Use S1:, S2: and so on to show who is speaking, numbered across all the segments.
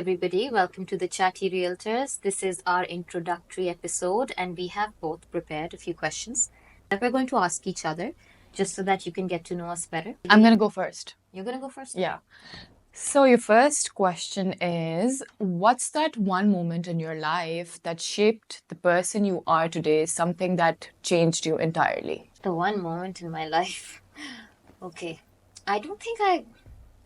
S1: everybody. Welcome to the Chatty Realtors. This is our introductory episode, and we have both prepared a few questions that we're going to ask each other just so that you can get to know us better.
S2: I'm going to go first.
S1: You're going to go first?
S2: Yeah. So, your first question is, what's that one moment in your life that shaped the person you are today, something that changed you entirely?
S1: The one moment in my life. Okay. I don't think I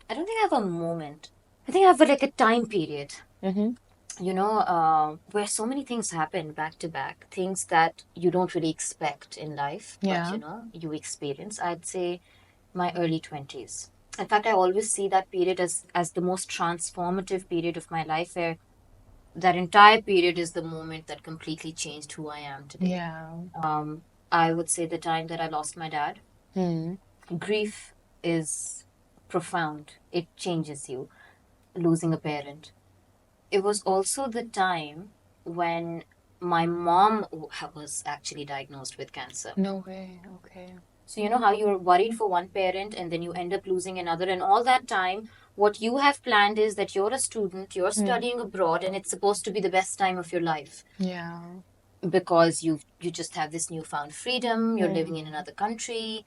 S1: have a moment. I think I have like a time period. Where so many things happen back to back, things that you don't really expect in life,
S2: Yeah.
S1: but you experience. I'd say my early 20s. In fact, I always see that period as the most transformative period of my life, where that entire period is the moment that completely changed who I am today.
S2: Yeah.
S1: I would say the time that I lost my dad. Grief is profound. It changes you. Losing a parent. It was also the time when my mom was actually diagnosed with cancer.
S2: No way. Okay.
S1: So you know how you're worried for one parent and then you end up losing another, and all that time what you have planned is that you're a student, you're studying abroad, and it's supposed to be the best time of your life.
S2: Yeah.
S1: Because you just have this newfound freedom, you're living in another country,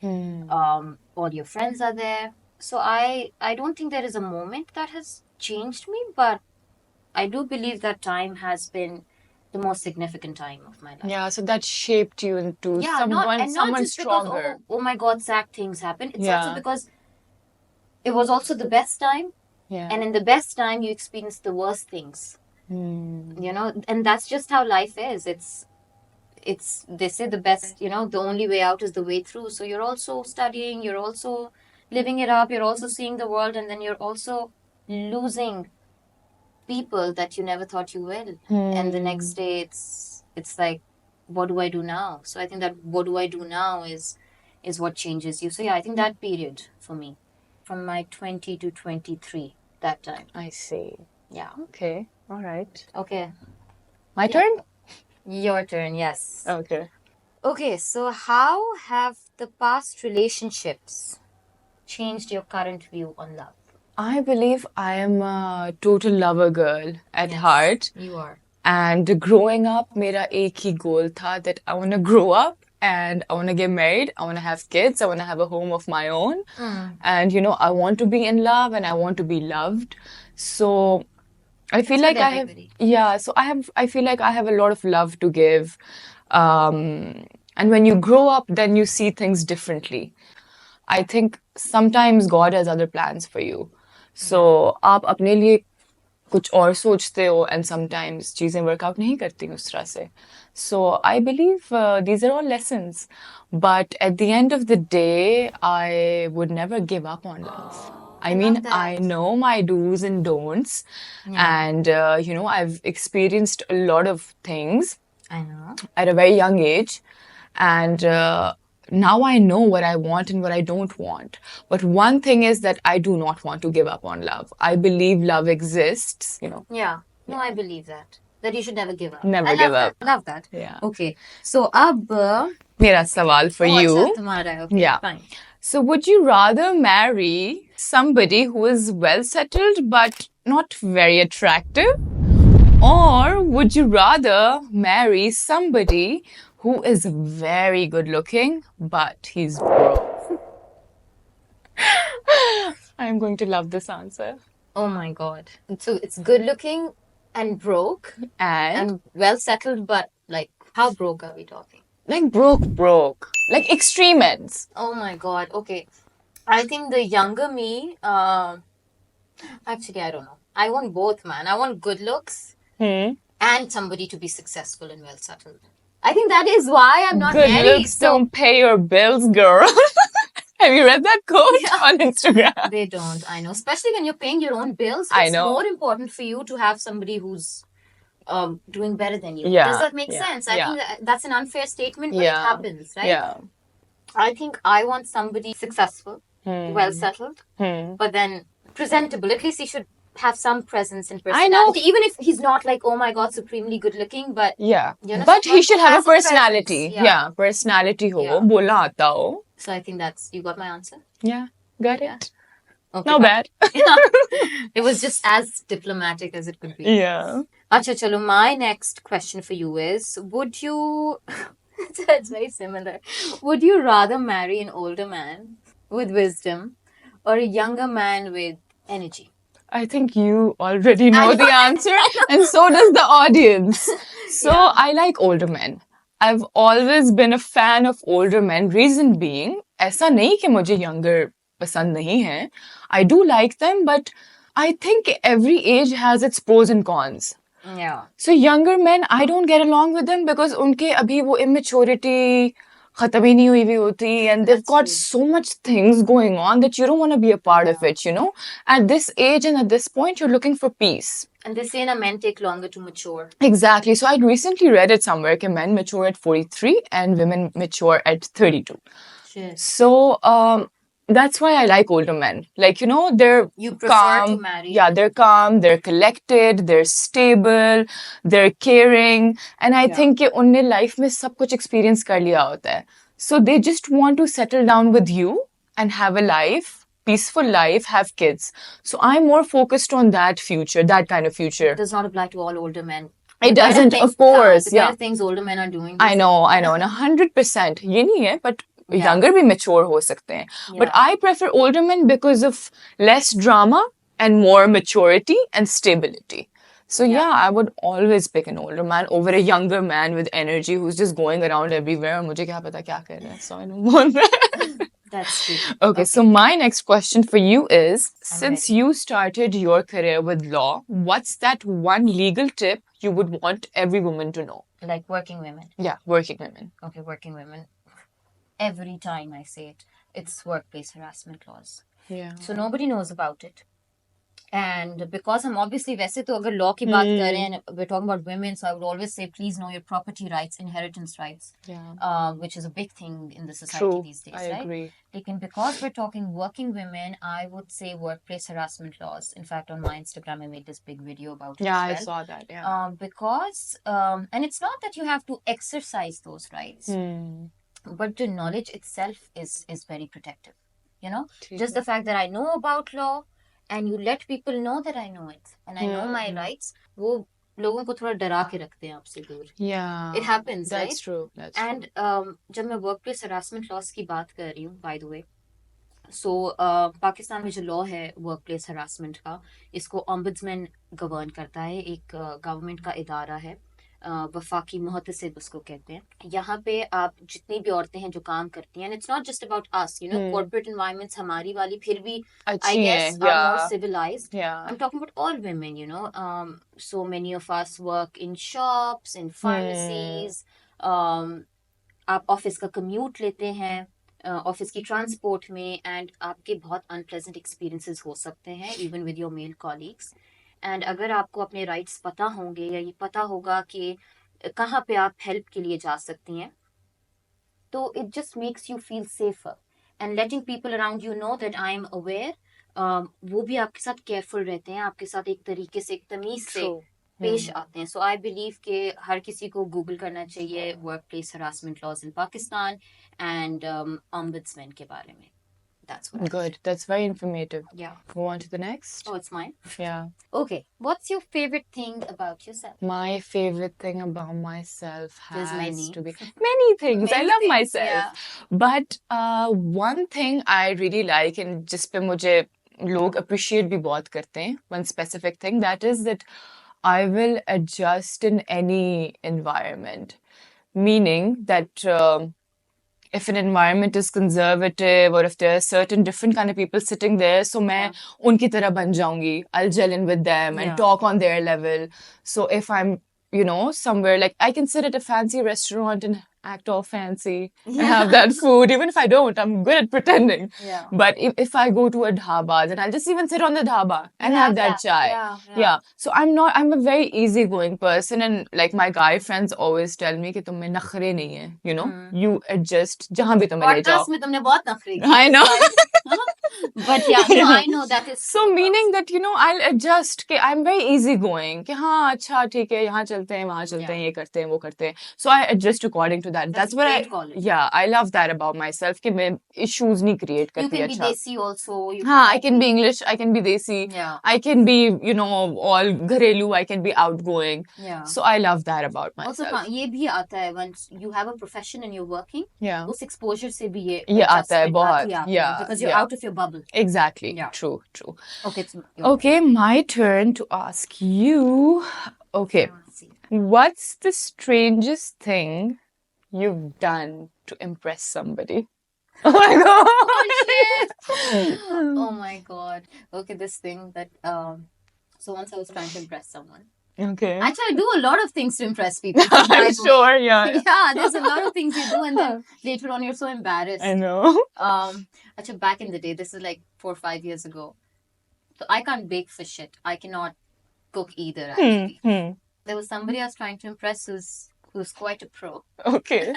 S1: all your friends are there. So I don't think there is a moment that has changed me, but I do believe that time has been the most significant time of my life.
S2: Yeah, so that shaped you into
S1: not
S2: someone
S1: just
S2: stronger.
S1: because, oh my God, sad things happen. It's
S2: Yeah.
S1: also because it was also the best time.
S2: Yeah.
S1: And in the best time, you experience the worst things. And that's just how life is. It's they say the best, the only way out is the way through. So you're also studying, you're also living it up, you're also seeing the world, and then you're also losing people that you never thought you will. And the next day it's like, what do I do now? So I think that what do I do now is what changes you. So yeah, I think that period for me, from my 20 to 23, that time.
S2: I see.
S1: Yeah.
S2: Okay. All right.
S1: Okay.
S2: My turn?
S1: Your turn, yes.
S2: Okay.
S1: Okay, so how have the past relationships changed your current view on love?
S2: I believe I am a total lover girl at heart.
S1: You are.
S2: And growing up, मेरा एक ही goal था that I want to grow up and I want to get married, I want to have kids, I want to have a home of my own. And, I want to be in love and I want to be loved. So I feel like I have, I feel like I have a lot of love to give. And when you grow up, then you see things differently. I think sometimes God has other plans for you. So आप अपने लिए कुछ और सोचते हो and sometimes चीजें work out नहीं करती उस तरह से. So I believe these are all lessons. But at the end of the day, I would never give up on love. I mean, I know my do's and don'ts. And, I've experienced a lot of things.
S1: I know.
S2: At a very young age. And now I know what I want and what I don't want. But one thing is that I do not want to give up on love. I believe love exists,
S1: Yeah. No, I believe that. That you should never give up.
S2: Never give up.
S1: Love that.
S2: Yeah.
S1: Okay. So, ab...
S2: Mera sawal for you.
S1: अच्छा, तुम्हारा है. Okay,
S2: Yeah.
S1: fine.
S2: So would you rather marry somebody who is well settled but not very attractive? Or would you rather marry somebody who is very good looking but he's broke? I'm going to love this answer.
S1: Oh my God. So it's good looking and broke
S2: And
S1: well settled, but like, how broke are we talking?
S2: like broke. Like extreme ends.
S1: Oh my God. Okay. I think the younger me, actually, I don't know. I want both, man. I want good looks and somebody to be successful and well settled. I think that is why I'm not
S2: Good
S1: married.
S2: looks don't pay your bills, girl. Have you read that quote on Instagram?
S1: They don't, I know. Especially when you're paying your own bills.
S2: I
S1: It's
S2: know.
S1: more important for you to have somebody who's doing better than you.
S2: Yeah,
S1: Does that make
S2: yeah,
S1: sense? I
S2: yeah.
S1: think that's an unfair statement, but it
S2: Yeah.
S1: happens, right?
S2: Yeah.
S1: I think I want somebody successful, well settled, but then presentable. At least he should have some presence and personality.
S2: I know.
S1: Even if he's not like, oh my God, supremely good looking, but
S2: Yeah.
S1: You know,
S2: But he
S1: someone
S2: should
S1: who
S2: have a
S1: has a presence.
S2: personality.
S1: Yeah.
S2: Yeah. Personality ho.
S1: Yeah.
S2: Bola aata ho.
S1: so I think that's, you got my answer?
S2: Yeah. Got
S1: Yeah.
S2: it.
S1: Okay,
S2: Not bad.
S1: it was just as diplomatic as it could be.
S2: Yeah.
S1: Acha, chalo, my next question for you is, would you, it's very similar, would you rather marry an older man with wisdom or a younger man with energy?
S2: I think you already know
S1: I
S2: the
S1: know.
S2: answer, and so does the audience. So
S1: Yeah.
S2: I like older men. I've always been a fan of older men. Reason being, ऐसा नहीं कि मुझे younger पसंद नहीं है. I do like them, but I think every age has its pros and cons.
S1: Yeah.
S2: So younger men, I don't get along with them because उनके अभी वो immaturity खत्म ही नहीं हुई हुई होती, and they've
S1: That's
S2: got
S1: true.
S2: so much things going on that you don't want to be a part of
S1: Yeah.
S2: it, you know. At this age and at this point, you're looking for peace.
S1: And they say na men take longer to mature.
S2: Exactly. So I recently read it somewhere that men mature at 43 and women mature at 32.
S1: Shit.
S2: So that's why I like older men. Like, you know, they're
S1: You prefer
S2: calm.
S1: to marry?
S2: Yeah, they're calm, they're collected, they're stable, they're caring. And I
S1: Yeah.
S2: think कि उनने life में सब कुछ experience कर लिया होता है. So they just want to settle down with you and have a life, peaceful life, have kids. So I'm more focused on that future, that kind of future.
S1: It does not apply to all older men.
S2: It doesn't, of course,
S1: The kind
S2: yeah.
S1: of things older men are doing.
S2: I know, and 100%. ये नहीं है, but
S1: Yeah.
S2: younger भी mature हो सकते हैं. But
S1: Yeah.
S2: I prefer older men because of less drama and more maturity and stability. So yeah, I would always pick an older man over a younger man with energy who's just going around everywhere. और मुझे क्या पता क्या कर रहा है, so I don't want that.
S1: That's true.
S2: Okay, so my next question for you is, since
S1: ready.
S2: you started your career with law, what's that one legal tip you would want every woman to know?
S1: Like working women.
S2: Yeah, working women.
S1: Okay, working women. Every time I say it, it's workplace harassment laws.
S2: Yeah.
S1: So nobody knows about it. And because I'm obviously, वैसे तो अगर law की बात कर रहे हैं, we're talking about women, so I would always say, please know your property rights, inheritance rights, which is a big thing in the society
S2: True,
S1: these days,
S2: I
S1: right?
S2: agree.
S1: Lekin because we're talking working women, I would say workplace harassment laws. In fact, on my Instagram, I made this big video about it.
S2: Yeah, I
S1: as well.
S2: saw that. Yeah.
S1: Because, and it's not that you have to exercise those rights, but the knowledge itself is very protective. You know, just the fact that I know about law, and you let people know that I know it and I know my rights, वो लोगों को थोड़ा डरा के रखते हैं आपसे दूर.
S2: Yeah.
S1: It happens,
S2: That's
S1: right?
S2: true. That's
S1: And
S2: true.
S1: जब मैं workplace harassment laws की बात कर रही हूँ, by the way, so Pakistan में जो law है workplace harassment का, इसको ombudsman govern करता है, एक government का इदारा है, वफाकी मुहतसिब उसको कहते हैं. यहाँ पे आप जितनी भी औरतें हैं जो काम करती हैं, and it's not just about us, you know, corporate environments हमारी वाली फिर भी I
S2: अच्छी
S1: guess
S2: हैं,
S1: are more
S2: yeah.
S1: civilized.
S2: Yeah.
S1: I'm talking about all women, you know. So many of us work in shops, in pharmacies. आप office का commute लेते हैं, ऑफिस की ट्रांसपोर्ट में, एंड आपके बहुत अनप्लेजेंट एक्सपीरियंसेस हो सकते हैं even with your male colleagues. And अगर आपको अपने राइट्स पता होंगे या ये पता होगा कि कहाँ पे आप हेल्प के लिए जा सकती हैं, तो it just makes you feel safer and letting people around you know that I am aware. वो भी आपके साथ केयरफुल रहते हैं, आपके साथ एक तरीके से, एक तमीज से पेश आते हैं. सो आई बिलीव कि हर किसी को गूगल करना चाहिए workplace harassment laws in Pakistan and ombudsman के बारे में. That's what.
S2: Good. That's very informative.
S1: Yeah.
S2: Go on to the next.
S1: Oh, it's mine.
S2: Yeah.
S1: Okay. What's your favorite thing about yourself?
S2: My favorite thing about myself
S1: There's
S2: has
S1: many.
S2: to be many things. I
S1: Many
S2: love
S1: things,
S2: myself.
S1: yeah.
S2: But one thing I really like and जिस पे मुझे लोग appreciate भी बहुत करते हैं, one specific thing, that is that I will adjust in any environment. Meaning that if an environment is conservative or if there are certain different kind of people sitting there, so मैं उनकी तरह बन जाऊंगी. I'll gel in with them and talk on their level. So if I'm, you know, somewhere like I can sit at a fancy restaurant and act all fancy and have that food. Even if I don't, I'm good at pretending.
S1: Yeah.
S2: But if I go to a dhaba, then I'll just even sit on the dhaba and have that chai. Yeah. So I'm a very easygoing person, and like my guy friends always tell me कि तुम में नखरे नहीं है, you know, you adjust जहाँ भी तुम्हें ले जाओ.
S1: Podcast में तुमने बहुत नखरे किए.
S2: I know.
S1: But yeah, no, I know that is
S2: So meaning that, you know, I'll adjust कि I'm very easygoing कि हाँ अच्छा ठीक है यहाँ चलते हैं वहाँ चलते हैं ये करते हैं वो करते हैं. So I adjust according to that. That's what
S1: great quality.
S2: yeah, I love that about myself कि मैं issues नहीं create
S1: You
S2: करती
S1: can be
S2: अच्छा.
S1: desi also.
S2: हाँ, I can be English, I can be desi.
S1: Yeah.
S2: I can be, you know, all घरेलू, I can be outgoing.
S1: Yeah.
S2: So I love that about myself.
S1: Also, ये भी आता है once you have a profession and you're working.
S2: Yeah.
S1: उस exposure से भी
S2: ये आता है बहुत. Yeah.
S1: Because you're out of your bubble.
S2: Exactly.
S1: Yeah.
S2: True. True.
S1: Okay.
S2: Okay, my turn to ask you. Okay. What's the strangest thing you've done to impress somebody? Oh my god!
S1: Oh shit! Oh my god. Okay, this thing that so once I was trying to impress someone.
S2: Okay.
S1: Actually, I do a lot of things to impress people.
S2: I'm sure, yeah.
S1: Yeah, there's a lot of things you do, and then later on you're so embarrassed.
S2: I know.
S1: Actually, back in the day, this is like 4 or 5 years ago. So I can't bake for shit. I cannot cook either. Actually, there was somebody I was trying to impress who's quite a pro.
S2: Okay.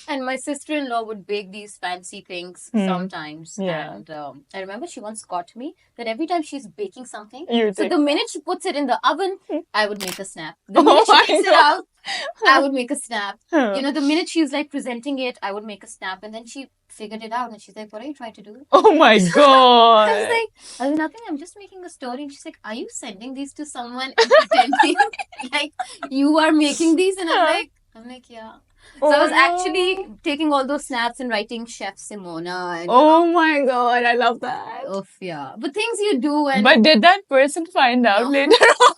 S1: And my sister-in-law would bake these fancy things sometimes.
S2: Yeah.
S1: And I remember she once caught me that every time she's baking something,
S2: You
S1: so
S2: think-
S1: the minute she puts it in the oven, I would make a snap. The minute she takes it out, I would make a snap. You know, the minute she's like presenting it, I would make a snap. And then she figured it out and she's like, what are you trying to do?
S2: Oh my god.
S1: I was nothing, I'm just making a story. And she's like, are you sending these to someone and pretending like you are making these? And I'm like, yeah. So I was actually taking all those snaps and writing Chef Simona. And,
S2: oh my god, I love that.
S1: yeah. But things you do and...
S2: But did that person find out later on?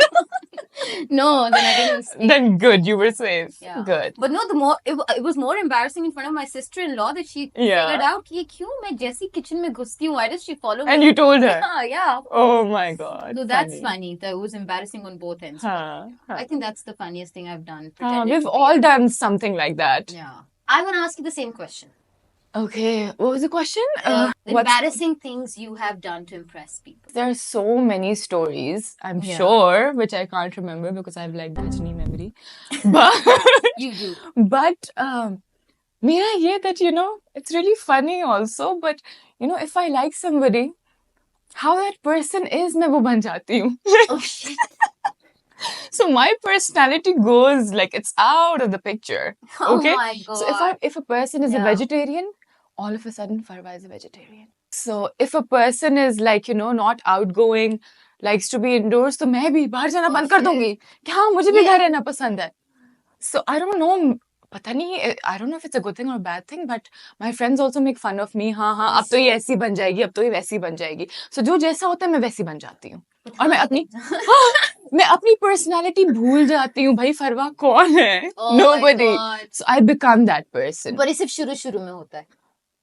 S1: No, then I didn't speak.
S2: Then good, you were safe.
S1: Yeah.
S2: Good.
S1: But no, it was more embarrassing in front of my sister-in-law that she figured out कि क्यों मैं जैसी kitchen में घुसती हूँ, why does she follow me?
S2: And you told her?
S1: Yeah.
S2: Oh my god.
S1: So that's funny. That was embarrassing on both ends. I think that's the funniest thing I've done.
S2: We've all done something like that.
S1: Yeah. I want to ask you the same question.
S2: Okay, what was the question?
S1: Embarrassing things you have done to impress people.
S2: There are so many stories, I'm sure, which I can't remember because I have like Gajini memory. But
S1: you do.
S2: But mera ye that, you know, it's really funny also. But, you know, if I like somebody, how that person is, मैं वो बन जाती हूँ.
S1: Oh shit.
S2: So my personality goes like it's out of the picture. Okay?
S1: Oh my god.
S2: So if a person is a vegetarian, all of a sudden Farwa is a vegetarian. So if a person is like, you know, not outgoing, likes to be indoors, तो मैं भी बाहर जाना बंद कर दूंगी कि हाँ मुझे भी घर रहना पसंद है. So I don't know, पता नहीं, I don't know if it's a good thing or a bad thing, but my friends also make fun of me. हाँ हाँ अब तो ये ऐसी बन जाएगी, अब तो ये वैसी बन जाएगी. So जो जैसा होता है मैं वैसी बन जाती हूँ. और मैं अपनी personality भूल जाती हूँ. भाई फरवा कौन है? Nobody. So I become that person.
S1: But ये सिर्फ शुरू में होता है.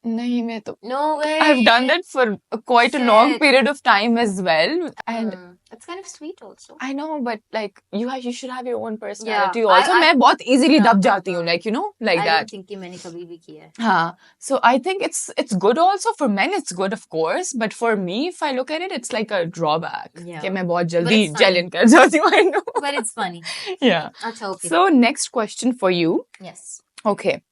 S2: नहीं मैं तो
S1: No way.
S2: I've done that for quite a long period of time as well, and
S1: it's kind of sweet also.
S2: I know, but like you should have your own personality also.
S1: I
S2: मैं बहुत easily दब जाती हूँ, like, you know, like that.
S1: I don't think कि मैंने कभी भी किया है.
S2: हाँ, so I think it's good also for men. It's good, of course, but for me, if I look at it, it's like a drawback.
S1: Yeah.
S2: कि मैं बहुत जल्दी जलन कर जाती हूँ. I know.
S1: But it's funny.
S2: Yeah.
S1: अच्छा, okay.
S2: So next question for you.
S1: Yes.
S2: Okay.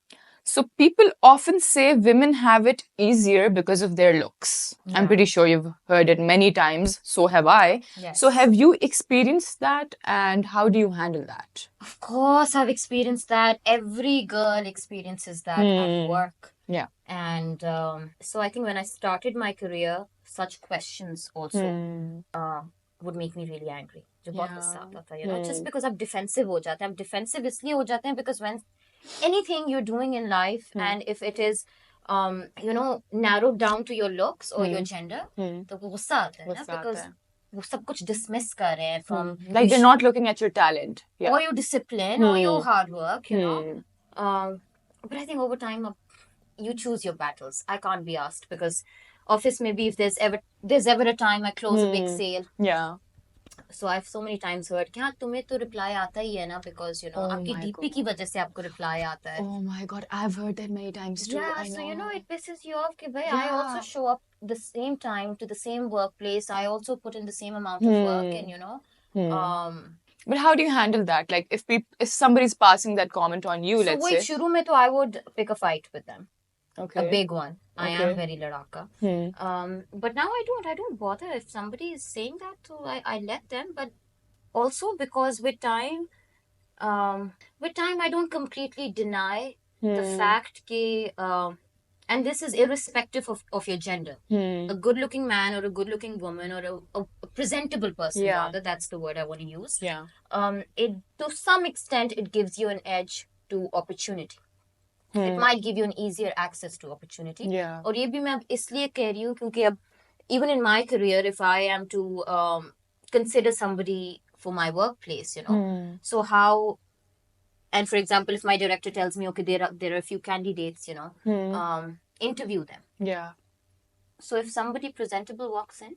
S2: So people often say women have it easier because of their looks. Yeah. I'm pretty sure you've heard it many times. So have I.
S1: Yes.
S2: So have you experienced that, and how do you handle that?
S1: Of course, I've experienced that. Every girl experiences that at work.
S2: Yeah.
S1: And so I think when I started my career, such questions also would make me really angry. जो बहुत गुस्सा आता था, you know, just because I'm defensive हो जाते हैं. I'm defensive इसलिए हो जाते हैं because when anything you're doing in life and if it is you know, narrowed down to your looks or your gender, तो गुस्सा आता है ना, because वो सब कुछ dismiss कर रहे हैं from
S2: like they're not looking at your talent,
S1: or your discipline or your hard work, you know. But I think over time you choose your battles. I can't be asked because office maybe if there's ever a time I close a big sale.
S2: Yeah.
S1: So I've so many times heard कि हाँ तुम्हें तो reply आता ही है ना because you know आपकी DP की वजह से आपको reply आता है.
S2: Oh my god, I've heard that many times too.
S1: Yeah, so you know it pisses you off कि भाई I also show up the same time to the same workplace. I also put in the same amount of work and you know.
S2: But how do you handle that? Like if somebody's passing that comment on you, let's say.
S1: शुरू में तो I would pick a fight with them.
S2: Okay.
S1: A big one. I am
S2: Okay.
S1: very ladaka.
S2: Hmm.
S1: But now I don't bother if somebody is saying that, so I let them. But also because with time I don't completely deny the fact that, and this is irrespective of your gender. A good looking man or a good looking woman or a presentable person,
S2: Yeah.
S1: rather, that's the word I want to use.
S2: Yeah.
S1: It, to some extent, it gives you an edge to opportunity. It might give you an easier access to opportunity.
S2: Yeah.
S1: और ये भी मैं अब इसलिए कह रही हूँ क्योंकि अब even in my career, if I am to consider somebody for my workplace, so how, and for example, if my director tells me, okay, there are a few candidates, interview them.
S2: Yeah.
S1: So if somebody presentable walks in,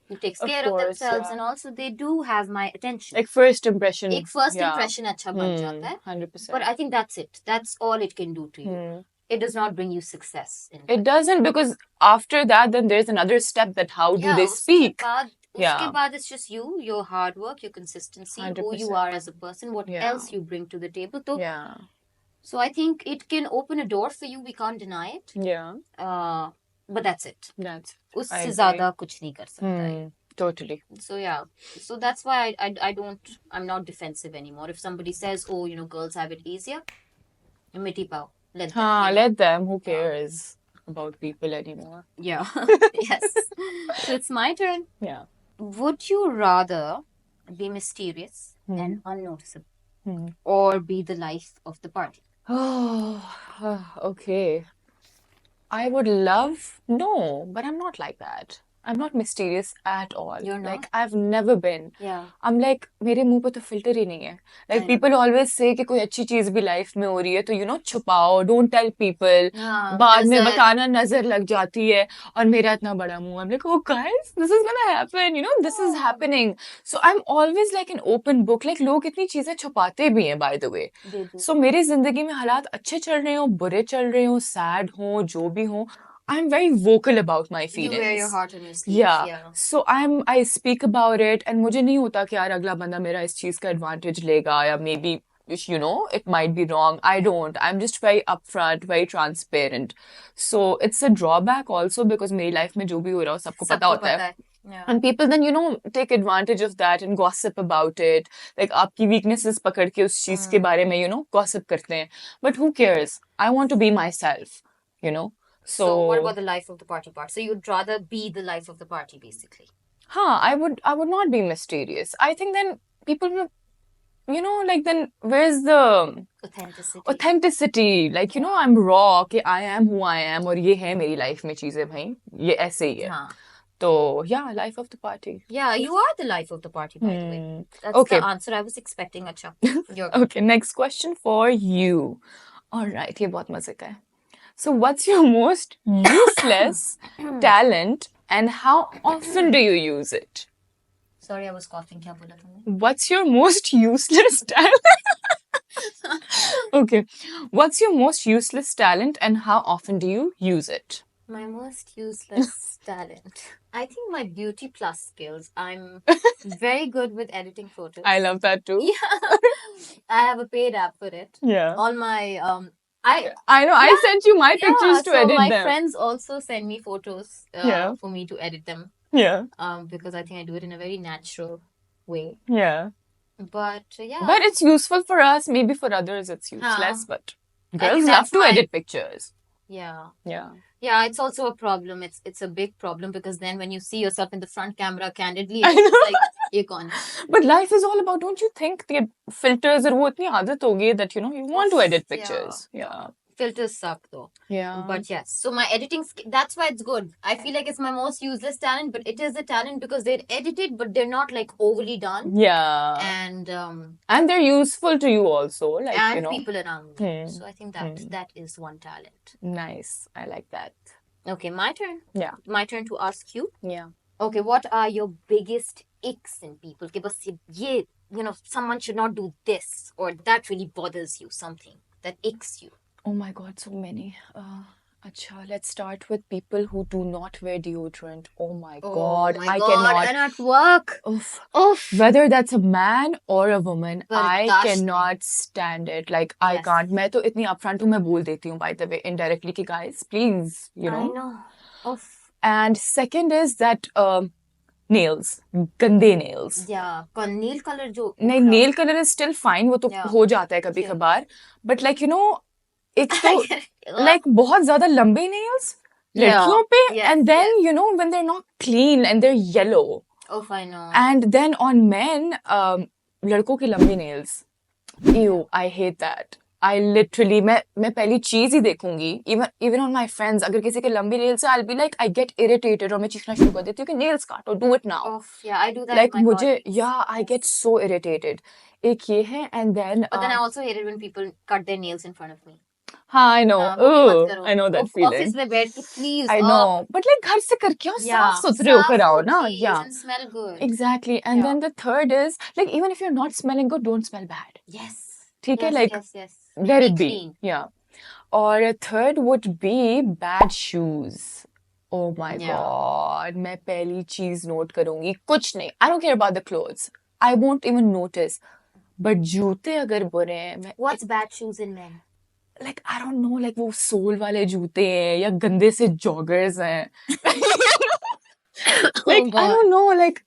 S1: who takes
S2: Of
S1: care of
S2: course,
S1: themselves,
S2: yeah.
S1: and also they do have my attention.
S2: Like first impression.
S1: एक first
S2: yeah.
S1: impression अच्छा बन जाता है.
S2: 100%.
S1: But I think that's it. That's all it can do to you. It does not bring you success in
S2: It
S1: life.
S2: doesn't, because after that, then there's another step, that how do they speak?
S1: उसके बाद it's just you, your hard work, your consistency, who you
S2: 100%.
S1: are as a person, what
S2: Yeah.
S1: else you bring to the table. तो,
S2: Yeah.
S1: so I think it can open a door for you. We can't deny it.
S2: Yeah.
S1: But that's it.
S2: That's it. I
S1: उससे
S2: agree.
S1: ज़्यादा कुछ नहीं कर सकता है.
S2: Totally.
S1: So yeah, so that's why I'm not defensive anymore. If somebody says, oh, girls have it easier, miti pao, let them.
S2: Let them. Who cares about people anymore?
S1: Yeah. Yes. So it's my turn.
S2: Yeah.
S1: Would you rather be mysterious and unnoticeable, or be the life of the party?
S2: Oh, okay. I would love, no, but I'm not like that. I'm not mysterious at all.
S1: You're not?
S2: Like, I've never been.
S1: Yeah.
S2: I'm like, मेरे मुंह पे तो filter ही नहीं है. Like,
S1: I know.
S2: people always say कि कोई अच्छी चीज भी life में हो रही है, तो छुपाओ, don't tell people. बाद में
S1: नजर-
S2: बताना, नजर लग जाती है. और मेरा इतना बड़ा मुंह. I'm like, oh guys, this is gonna happen. This is happening. So I'm always like an open book. Like, लोग इतनी चीजें छुपाते भी हैं, by the way.
S1: They do.
S2: So मेरी जिंदगी में हालात अच्छे चल रहे हो, बुरे चल रहे हो, sad हो, जो भी हो, I'm very vocal about my feelings.
S1: You wear your heart on your sleeve.
S2: Yeah. So I speak about it, and मुझे नहीं होता कि यार अगला बंदा मेरा इस चीज का advantage लेगा, या maybe it might be wrong. I don't. I'm just very upfront, very transparent. So it's a drawback also, because मेरी life में जो भी हो रहा हो सबको पता होता है.
S1: Yeah.
S2: And people then, take advantage of that and gossip about it. Like, आपकी weaknesses पकड़ के उस चीज के बारे में, gossip करते हैं. But who cares? I want to be myself,
S1: So what about the life of the party part? So you'd rather be the life of the party, basically.
S2: I would not be mysterious. I think then people will, like, then where's the authenticity? Like, I'm raw, कि I am who I am, और ये है मेरी life में चीजें भाई, ये ऐसे ही है. So yeah, life of the party.
S1: Yeah, you are the life of the party, by the way. That's
S2: Okay.
S1: the answer I was expecting. Acha.
S2: Okay, next question for you. All right, ये बहुत मजे का है. So what's your most useless talent, and how often do you use it?
S1: Sorry, I was coughing. क्या बोला तुमने?
S2: What's your most useless talent? Okay. What's your most useless talent, and how often do you use it?
S1: My most useless talent. I think my beauty plus skills. I'm very good with editing photos.
S2: I love that too.
S1: Yeah. I have a paid app for it.
S2: Yeah.
S1: All my I
S2: know. Yeah. I sent you my pictures to edit
S1: my
S2: them.
S1: friends also send me photos for me to edit them.
S2: Yeah.
S1: Because I think I do it in a very natural way.
S2: Yeah.
S1: But yeah.
S2: But it's useful for us. Maybe for others it's useless. But girls love to edit pictures.
S1: Yeah.
S2: Yeah.
S1: Yeah, it's also a problem. It's a big problem, because then when you see yourself in the front camera candidly,
S2: I
S1: it's
S2: know.
S1: like you're gone.
S2: But life is all about, don't you think, the filters और वो इतनी आदत हो गई that you want to edit pictures. Yeah.
S1: Filters suck though.
S2: Yeah.
S1: But yes, so my editing, that's why it's good. I feel like it's my most useless talent, but it is a talent because they're edited, but they're not like overly done.
S2: Yeah.
S1: And
S2: they're useful to you also, like,
S1: and people around me. So I think that is one talent.
S2: Nice. I like that.
S1: Okay, my turn.
S2: Yeah.
S1: My turn to ask you.
S2: Yeah.
S1: Okay, what are your biggest icks in people? कि बस ये, someone should not do this, or that really bothers you, something that icks you.
S2: Oh my God, so many. Acha, let's start with people who do not wear deodorant. Oh my
S1: Oh
S2: God,
S1: my
S2: I
S1: God,
S2: cannot.
S1: and at work.
S2: Oof.
S1: Oof.
S2: Whether that's a man or a woman, I
S1: बर्दाश्त नहीं.
S2: cannot stand it. Like, I
S1: Yes.
S2: can't. मैं तो इतनी upfront हूँ, मैं बोल देती हूँ, by the way, indirectly, कि guys, please, you
S1: I
S2: know.
S1: know. Oof.
S2: And second is that nails, गंदे nails.
S1: Yeah, nail color जो
S2: नहीं,
S1: उखड़ा.
S2: nail color is still fine, वो तो
S1: Yeah.
S2: हो जाता है कभी
S1: Yeah.
S2: कभार. But like, you know, एक
S1: I
S2: तो
S1: get it.
S2: like बहुत ज़्यादा लंबे nails
S1: Yeah.
S2: लड़कियों पे,
S1: Yes,
S2: and then
S1: yes.
S2: you know when they're not clean and they're yellow,
S1: Oof, I know.
S2: and then on men, लड़कों के लंबे nails. Ew, I hate that. I literally, मैं पहली चीज ही देखूंगी, even on my friends, अगर किसी के लंबे nails है, I'll be like, I get irritated और मैं चीखना शुरू कर देती हूँ कि nails काटो, do it now.
S1: Oof, yeah, I do that
S2: Like
S1: with my
S2: मुझे,
S1: colleagues.
S2: yeah, I get so irritated. एक ये है, and then
S1: But then I also hate it when people cut their nails in front of me.
S2: हाँ, I know.
S1: वो भी मत
S2: Ooh,
S1: करो.
S2: I know that feeling.
S1: Office में बैठ के please.
S2: I know. But like घर से करके आओ,
S1: Yeah,
S2: साफ सुथरे होकर आओ ना.
S1: please,
S2: Yeah.
S1: and smell good.
S2: Exactly. And
S1: Yeah.
S2: then the third is, like, even if you're not smelling good, don't smell bad.
S1: Yes.
S2: ठीक है,
S1: Yes,
S2: like,
S1: yes, yes.
S2: let
S1: Be
S2: it be.
S1: clean.
S2: Yeah. Or a third would be bad shoes. Oh my
S1: Yeah.
S2: God. मैं पहली चीज note करूंगी. कुछ नहीं. I don't care about the clothes. I won't even notice. But जूते अगर बुरे हैं,
S1: What's bad shoes in men?
S2: like I don't know, like वो सोल वाले जूते हैं या गंदे से joggers हैं. Like I don't know, like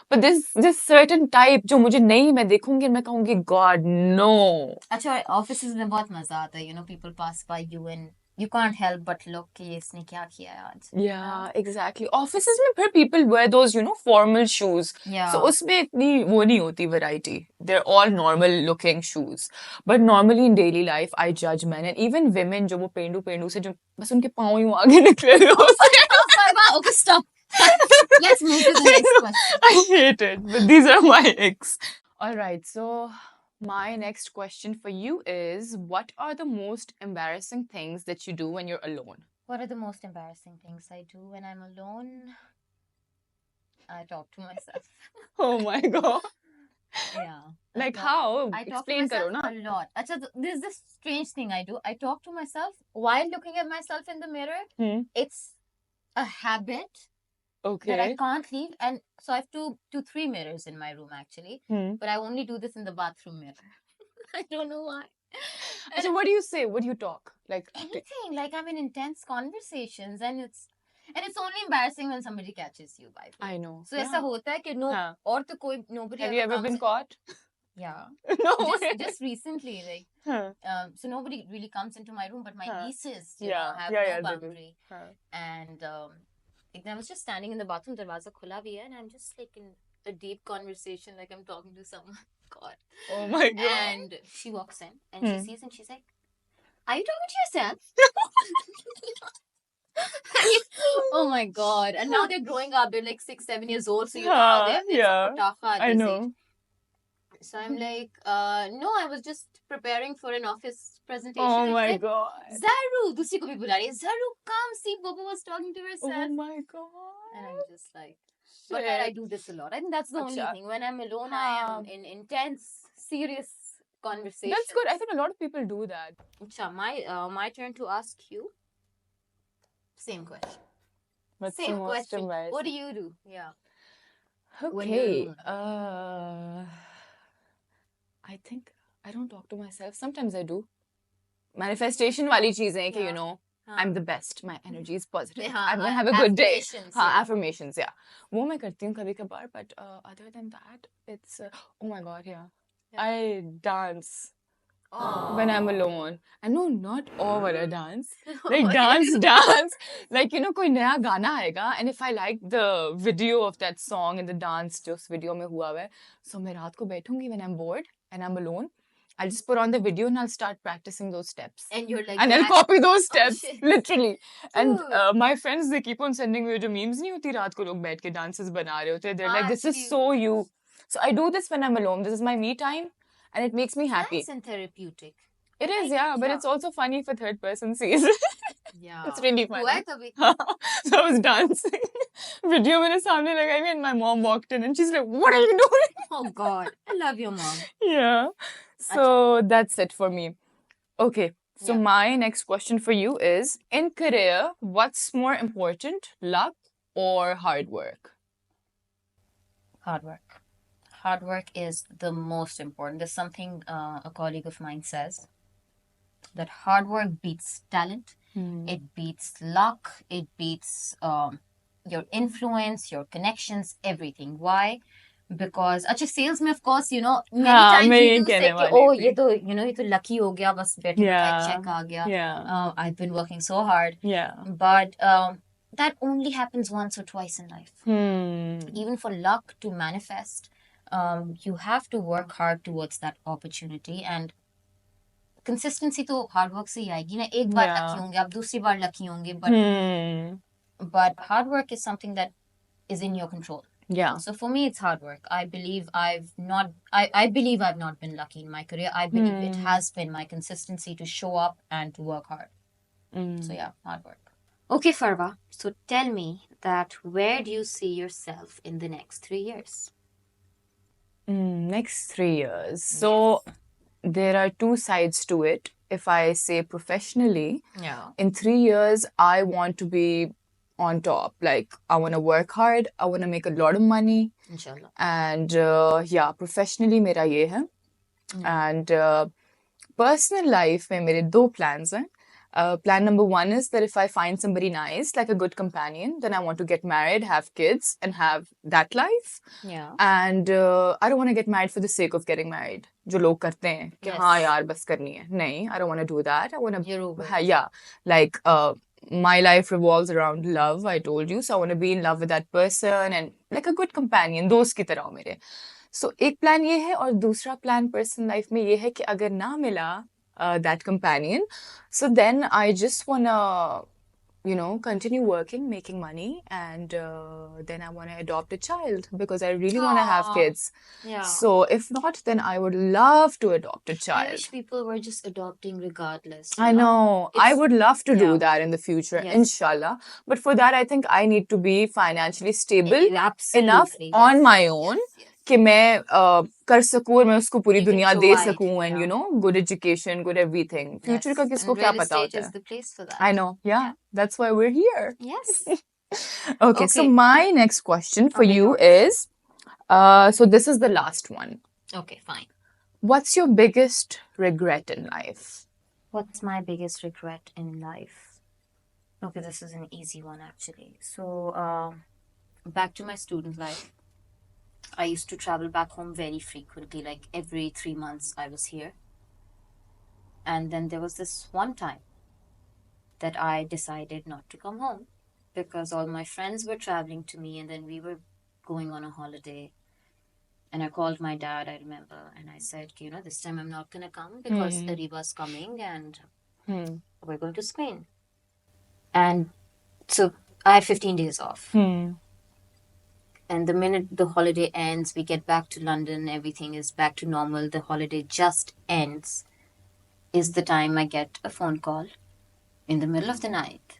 S2: but this certain type जो मुझे नहीं, मैं देखूंगी और मैं कहूंगी God no.
S1: अच्छा, ऑफिसेज में बहुत मजा आता है, you know, people pass by you and you can't help but look कि इसने क्या किया है आज.
S2: Yeah, exactly. Offices में फिर people wear those, you know, formal shoes.
S1: Yeah.
S2: So उसमें इतनी वो नहीं होती variety. They're all normal looking shoes. But normally in daily life, I judge men and even women जो वो पेंडू से जो बस उनके पाँव यूं आगे निकले हुए होते हैं.
S1: Okay, stop. Let's move to the next question.
S2: I hate it, but these are my icks. All right, so my next question for you is, what are the most embarrassing things that you do when you're alone?
S1: What are the most embarrassing things I do when I'm alone? I talk to myself.
S2: Oh my God.
S1: Yeah.
S2: Like how?
S1: I talk to
S2: Explain karo
S1: myself
S2: na.
S1: a lot. Achha, this is the strange thing I do. I talk to myself while looking at myself in the mirror. It's a habit
S2: Okay.
S1: that I can't leave. And so I have two, three mirrors in my room actually. But I only do this in the bathroom mirror. I don't know why.
S2: So what do you say? What do you talk? Like
S1: Anything. Like I'm in intense conversations and it's only embarrassing when somebody catches you by the way.
S2: I know.
S1: So ऐसा होता है कि no
S2: हाँ.
S1: और तो कोई nobody.
S2: Have you ever been caught?
S1: Yeah.
S2: No.
S1: Just recently, like so nobody really comes into my room, but my nieces, you know, have no boundary. And I was just standing in the bathroom, darwaza khula bhi hai, and I'm just like in a deep conversation, like I'm talking to someone. God.
S2: Oh my God.
S1: And she walks in and she sees and she's like, "Are you talking to yourself?" Oh my God. And now they're growing up, they're like 6, 7 years old, so you know how they're
S2: I know.
S1: age. So I'm like, no, I was just preparing for an office presentation.
S2: Oh my God.
S1: Zaru, दूसरी को भी बुला रही है. Zaru, come see, Bobo was talking to herself.
S2: Oh my God.
S1: And I'm just like, but I do this a lot. I think that's the only thing. When I'm alone, I am in intense, serious conversation.
S2: That's good. I think a lot of people do that.
S1: Achha, my turn to ask you. Same question.
S2: What's
S1: Same
S2: the most
S1: question.
S2: embarrassing?
S1: What do you do? Yeah.
S2: Okay. I think I don't talk to myself. Sometimes I do. Manifestation wali cheezein hai ki, you know, I'm the best. My energy is positive. I'm going to have a good day. Affirmations, yeah. वो मैं करती हूँ कभी कभार, but other than that, it's oh my God, yeah. I dance when I'm alone. And no, not all when I dance. Like dance. Like, you know, कोई नया गाना आएगा, and if I like the video of that song and the dance जो उस video में हुआ है, so मैं रात को बैठूंगी when I'm bored and I'm alone. I'll just put on the video and I'll start practicing those steps.
S1: And you're like,
S2: and I'll copy those steps,
S1: shit.
S2: literally. And my friends, they keep on sending me जो memes नहीं होती रात को लोग बैठ के dances बना रहे होते. They're like, this is so you. So I do this when I'm alone. This is my me time, and it makes me happy.
S1: Nice and therapeutic.
S2: It is, yeah, but it's also funny if a third person sees.
S1: Yeah.
S2: It's really funny.
S1: हुआ है कभी?
S2: So I was dancing. Video मेरे सामने लगाई and my mom walked in and she's like, what are you doing?
S1: Oh God, I love your mom.
S2: Yeah. So that's it for me. Okay. So my next question for you is, in career, what's more important, luck or hard work?
S1: Hard work. Hard work is the most important. There's something a colleague of mine says, that hard work beats talent, it beats luck, it beats your influence, your connections, everything. Why? Because अच्छा sales में of course many
S2: हाँ,
S1: times
S2: मैं
S1: you
S2: यही
S1: do say
S2: कहने
S1: कि
S2: वाली
S1: oh
S2: थी.
S1: ये तो ये तो lucky हो गया बस बैठे बैठाए
S2: Yeah,
S1: check आ गया
S2: yeah,
S1: I've been working so hard
S2: yeah.
S1: but that only happens once or twice in life. Even for luck to manifest, you have to work hard towards that opportunity, and consistency तो hard work से ही आएगी ना. एक बार lucky
S2: Yeah.
S1: होंगे आप दूसरी बार lucky होंगे
S2: Hmm.
S1: but hard work is something that is in your control.
S2: Yeah.
S1: So for me it's hard work. I believe I've not been lucky in my career. I believe it has been my consistency to show up and to work hard. So yeah, hard work. Okay, Farwa. So tell me that where do you see yourself in the next 3 years?
S2: Next 3 years. So there are two sides to it. If I say professionally,
S1: Yeah.
S2: in 3 years, I want to be on top. Like, I want to work hard. I want to make a lot of money.
S1: Inshallah.
S2: And yeah, professionally, मेरा ये है. And personal life में मेरे दो plans हैं. Plan number one is that if I find somebody nice, like a good companion, then I want to get married, have kids, and have that life.
S1: Yeah.
S2: And I don't want to get married for the sake of getting married. जो लोग करते हैं कि
S1: Yes.
S2: हाँ यार बस करनी है. नहीं, I don't want to do that. I want
S1: You're over
S2: to,
S1: it.
S2: yeah, like my life revolves around love. I told you, so I want to be in love with that person and like a good companion. दोस्त की तरह हो मेरे. So एक plan ये है और दूसरा plan personal life में ये है कि अगर ना मिला that companion, so then I just wanna continue working, making money, and then I want to adopt a child because I really want to have
S1: Aw.
S2: kids.
S1: Yeah.
S2: So if not, then I would love to adopt a
S1: I
S2: child.
S1: wish people were just adopting regardless.
S2: I know. I
S1: It's-
S2: would love to do
S1: yeah.
S2: that in the future,
S1: Yes.
S2: inshallah. But for that, I think I need to be financially stable enough
S1: Absolutely.
S2: on
S1: Yes.
S2: my own
S1: Yes.
S2: कि मैं कर सकूं और मैं उसको पूरी
S1: You can
S2: दुनिया दे
S1: provide,
S2: सकूं and
S1: yeah.
S2: good education, good everything. Future का
S1: Yes.
S2: किसको
S1: And
S2: क्या
S1: real
S2: पता
S1: estate
S2: होता
S1: is
S2: है?
S1: the place for that.
S2: I know. Yeah. That's why we're here.
S1: Yes.
S2: Okay, so
S1: Okay.
S2: my next question for
S1: Okay,
S2: you
S1: yours.
S2: is, so this is the last one.
S1: Okay, fine.
S2: What's your biggest regret in life?
S1: What's my biggest regret in life? Okay, this is an easy one actually. So, back to my student life. I used to travel back home very frequently, like every 3 months I was here. And then there was this one time that I decided not to come home because all my friends were traveling to me and then we were going on a holiday. And I called my dad, I remember, and I said, this time I'm not going to come because Ariba's coming and we're going to Spain. And so I have 15 days off. And the minute the holiday ends, we get back to London, everything is back to normal, the holiday just ends, is the time I get a phone call in the middle of the night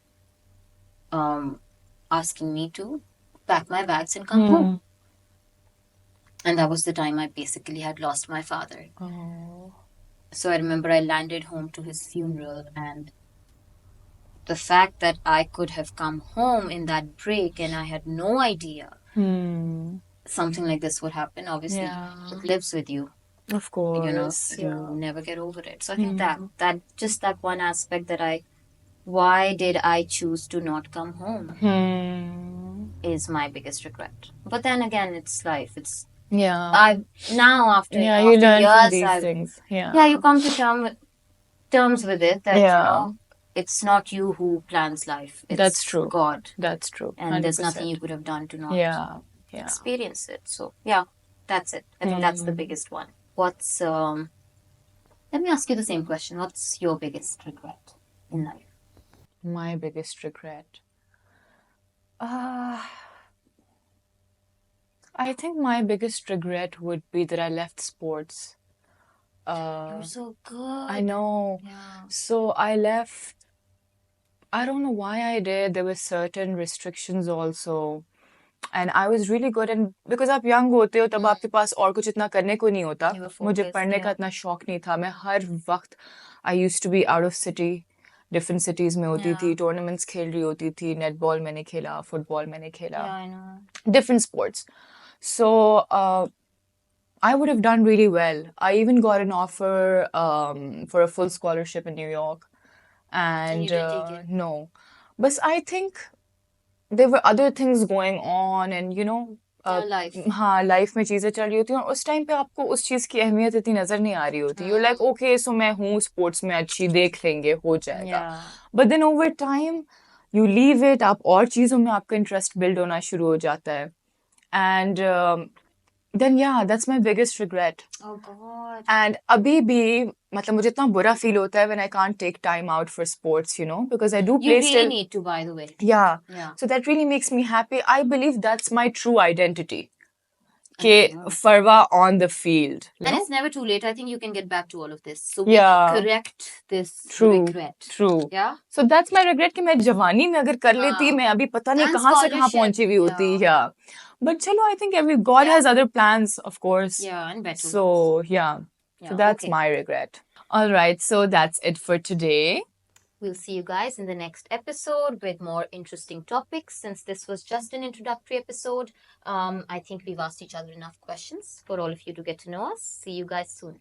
S1: asking me to pack my bags and come home. And that was the time I basically had lost my father.
S2: Oh.
S1: So I remember I landed home to his funeral, and the fact that I could have come home in that break and I had no idea something like this would happen, obviously, it lives with you.
S2: Of course.
S1: You never get over it. So I think that just that one aspect why did I choose to not come home is my biggest regret. But then again, it's life. It's after
S2: you learn from
S1: years,
S2: these things. Yeah.
S1: you come to terms with it that it's not you who plans life. It's
S2: That's true.
S1: God.
S2: That's true.
S1: And there's
S2: 100%.
S1: nothing you could have done to not
S2: Yeah.
S1: experience it. So yeah, that's it. I think that's the biggest one. What's let me ask you the same question. What's your biggest regret in life?
S2: My biggest regret. I think my biggest regret would be that I left sports.
S1: You're so good.
S2: I know.
S1: Yeah.
S2: So I left. I don't know why I did. There were certain restrictions also. And I was really good. And because आप young होते हो तब आपके पास और कुछ इतना करने को नहीं होता.
S1: You were
S2: मुझे
S1: focused,
S2: पढ़ने का
S1: yeah.
S2: इतना शौक नहीं था. मैं हर वक्त I used to be out of city. Different cities में होती थी.
S1: Yeah.
S2: Tournaments खेल रही होती थी. Netball मैंने खेला. Football मैंने खेला.
S1: Yeah, I know.
S2: Different sports. So I would have done really well. I even got an offer for a full scholarship in New York.
S1: And you
S2: And
S1: didn't take it.
S2: no. But I think there were other things going on, and
S1: Your life.
S2: हाँ life में चीजें चल रही होती हैं और उस time पे आपको उस चीज की अहमियत इतनी नजर नहीं आ रही होती. You're like, okay, so मैं हूँ स्पोर्ट्स में अच्छी, देख लेंगे, हो जाएगा.
S1: Yeah.
S2: But then over time you leave it, आप और चीजों में आपका इंटरेस्ट बिल्ड होना शुरू हो जाता है. And then yeah, that's my biggest regret.
S1: Oh God.
S2: And abhi bhi, मतलब मुझे इतना बुरा feel होता है when I can't take time out for sports, because I do
S1: You
S2: play
S1: really
S2: still.
S1: need to, by the way.
S2: Yeah.
S1: Yeah.
S2: So that really makes me happy. I believe that's my true identity.
S1: I
S2: Ke
S1: know.
S2: Farwa on the field.
S1: And it's never too late. I think you can get back to all of this. So we
S2: Yeah.
S1: can correct this
S2: True.
S1: regret.
S2: True.
S1: Yeah.
S2: So that's my regret कि मैं जवानी में अगर कर लेती, मैं अभी पता नहीं
S1: And
S2: कहाँ से कहाँ
S1: scholarship,
S2: पहुंची हुई होती.
S1: yeah.
S2: Yeah. But chalo, I think God
S1: Yeah.
S2: has other plans, of course.
S1: Yeah, and better ones.
S2: So yeah. So
S1: Yeah,
S2: that's
S1: okay.
S2: my regret. All right. So that's it for today.
S1: We'll see you guys in the next episode with more interesting topics. Since this was just an introductory episode, I think we've asked each other enough questions for all of you to get to know us. See you guys soon.